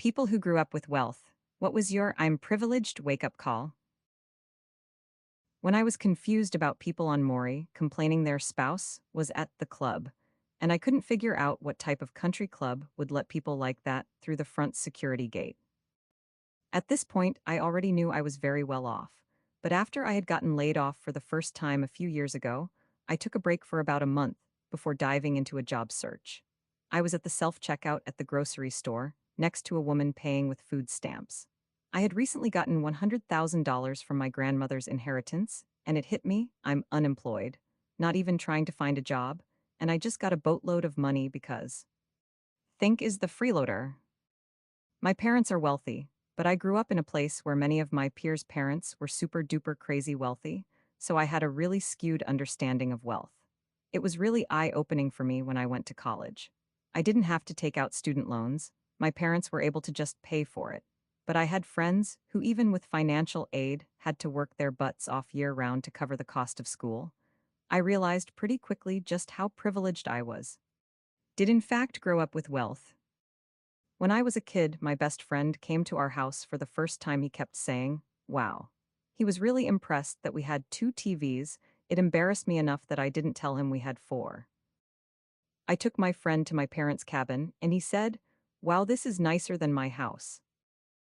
People who grew up with wealth. What was your I'm privileged wake-up call? When I was confused about people on Maury complaining their spouse was at the club, and I couldn't figure out what type of country club would let people like that through the front security gate. At this point, I already knew I was very well off, but after I had gotten laid off for the first time a few years ago, I took a break for about a month before diving into a job search. I was at the self-checkout at the grocery store, next to a woman paying with food stamps. I had recently gotten $100,000 from my grandmother's inheritance, and it hit me, I'm unemployed, not even trying to find a job, and I just got a boatload of money because. Think is the freeloader. My parents are wealthy, but I grew up in a place where many of my peers' parents were super duper crazy wealthy, so I had a really skewed understanding of wealth. It was really eye-opening for me when I went to college. I didn't have to take out student loans, my parents were able to just pay for it. But I had friends who, even with financial aid, had to work their butts off year-round to cover the cost of school. I realized pretty quickly just how privileged I was. Did in fact grow up with wealth. When I was a kid, my best friend came to our house for the first time. He kept saying, "Wow." He was really impressed that we had two TVs. It embarrassed me enough that I didn't tell him we had four. I took my friend to my parents' cabin, and he said, "Wow, this is nicer than my house."